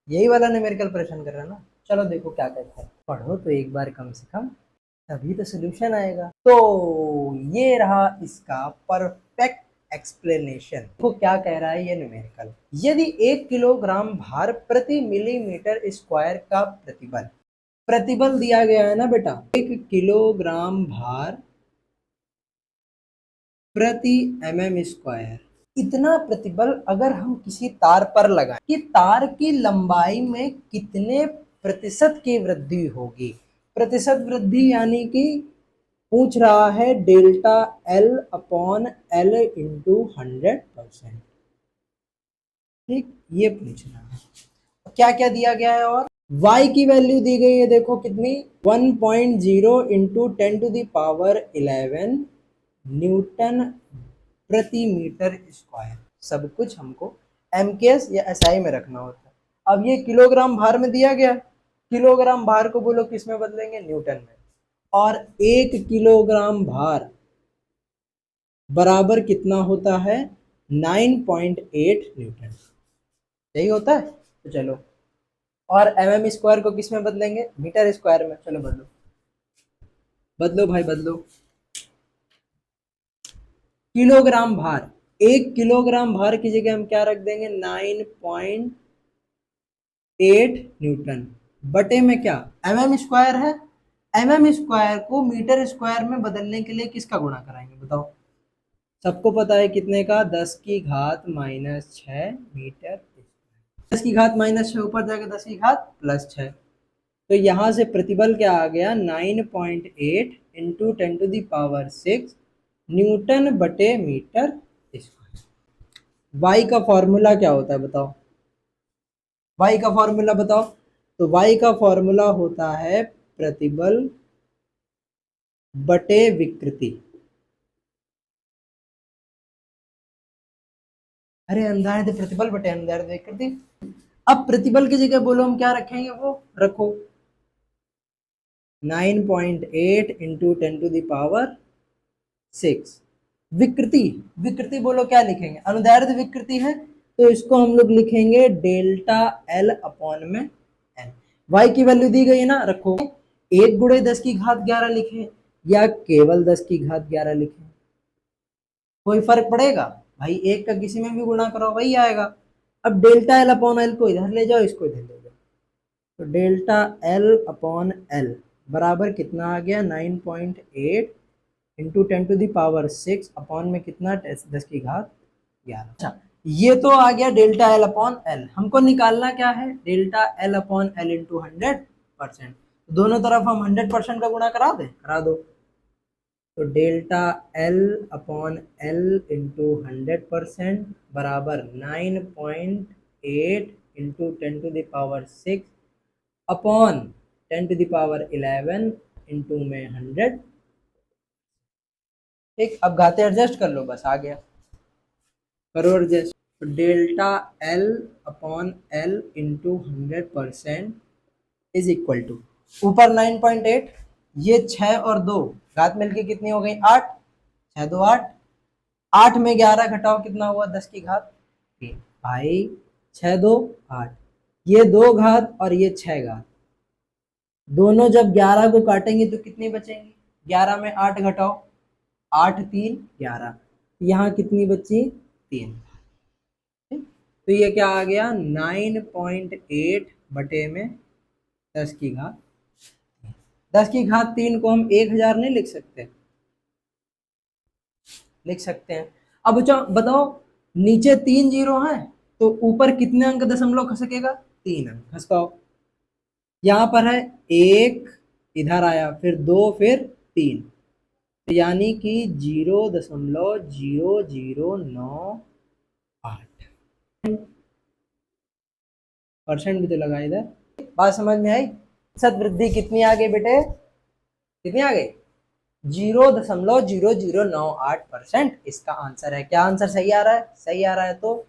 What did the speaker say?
यही वाला न्यूमेरिकल परेशान कर रहा है ना। चलो देखो क्या कहता है, पढ़ो तो एक बार कम से कम, तभी तो सोल्यूशन आएगा। तो ये रहा इसका परफेक्ट एक्सप्लेनेशन। देखो क्या कह रहा है ये न्यूमेरिकल। यदि 1 किलोग्राम भार प्रति मिलीमीटर स्क्वायर का प्रतिबल, प्रतिबल दिया गया है ना बेटा, 1 किलोग्राम भार प्रति mm², इतना प्रतिबल अगर हम किसी तार पर लगाएं कि तार की लंबाई में कितने प्रतिशत की वृद्धि होगी। प्रतिशत वृद्धि यानी कि पूछ रहा है delta L upon L into 100%। ठीक, ये पूछ रहा है। क्या क्या दिया गया है, और y की वैल्यू दी गई है, देखो कितनी, 1.0 इंटू 10⁻11 न्यूटन प्रति मीटर स्क्वायर। सब कुछ हमको एमकेएस या एसआई में रखना होता है। अब ये किलोग्राम भार में दिया गया, किलोग्राम भार को बोलो किस में बदलेंगे, न्यूटन में। और 1 किलोग्राम भार बराबर कितना होता है, 9.8 न्यूटन, यही होता है। तो चलो, और mm² को किस में बदलेंगे, मीटर स्क्वायर में। चलो बदलो बदलो भाई बदलो। किलोग्राम भार, 1 किलोग्राम भार की जगह हम क्या रख देंगे, 9.8 न्यूटन बटे में क्या, mm² है। mm² को मीटर स्क्वायर में बदलने के लिए किसका गुणा कराएंगे बताओ। सबको पता है कितने का, 10⁻⁻6 मीटर। 10⁻⁻6 ऊपर जाकर 10⁻+6। तो यहाँ से प्रतिबल क्या आ गया, 9.8 इंटू 10⁻6 न्यूटन बटे मीटर स्क्वायर। वाई का फॉर्मूला क्या होता है बताओ, वाई का फॉर्मूला बताओ। तो वाई का फॉर्मूला होता है प्रतिबल बटे विकृति। अरे अंधारे थे प्रतिबल बटे अंधारे थे विकृति। अब प्रतिबल की जगह बोलो हम क्या रखेंगे, वो रखो 9.8 इंटू 10⁻6। विकृति, विकृति बोलो क्या लिखेंगे, अनुदैर्ध्य विकृति है, तो इसको हम लोग लिखेंगे डेल्टा L अपॉन में n। y की वैल्यू दी गई है ना, रखो। 1 × 10⁻11 लिखे या केवल 10⁻11 लिखे, कोई फर्क पड़ेगा भाई, एक का किसी में भी गुणा करो वही आएगा। अब डेल्टा L अपॉन L को इधर ले जाओ, इसको इधर ले जाओ, तो डेल्टा L अपॉन L बराबर कितना आ गया, 9.8 इंटू 10⁻6 अपॉन में कितना, 10⁻11। अच्छा, ये तो आ गया डेल्टा L अपॉन L। हमको निकालना क्या है, delta L upon L into 100%। दोनों तरफ हम 100% का गुणा करा दें, करा दो। तो delta L upon L into 100% बराबर 9.8 इंटू 10⁻6 अपॉन 10⁻11 इंटू में 100। ठीक, अब घाते एडजस्ट कर लो, बस आ गया, करो एडजस्ट। तो delta L upon L into 100% is equal to, ऊपर 9.8, ये 6 और 2 घात मिलके कितनी हो गई, 8, 6 2 8, 8 में 11 घटाओ कितना हुआ, 10⁻3। भाई 6 2 8, ये 2 घात और ये 6 घात, दोनों जब 11 को काटेंगे तो कितनी बचेंगी, 11 में 8 घटाओ, 8 3 11, यहाँ कितनी बची, 3। तो ये क्या आ गया, 9.8 बटे में 10⁻3। 10⁻3 को हम 1000 नहीं लिख सकते, लिख सकते हैं। अब बताओ, नीचे 3 जीरो हैं तो ऊपर कितने अंक दशमलव खसकेगा, 3 अंक खसकाओ। यहाँ पर है 1, इधर आया, फिर 2, फिर 3, यानी कि 0.0098% भी तो लगा इधर। बात समझ में आई, प्रतिशत वृद्धि कितनी आ गई बेटे, कितनी आ गई, 0.0098%। इसका आंसर है, क्या आंसर सही आ रहा है, सही आ रहा है तो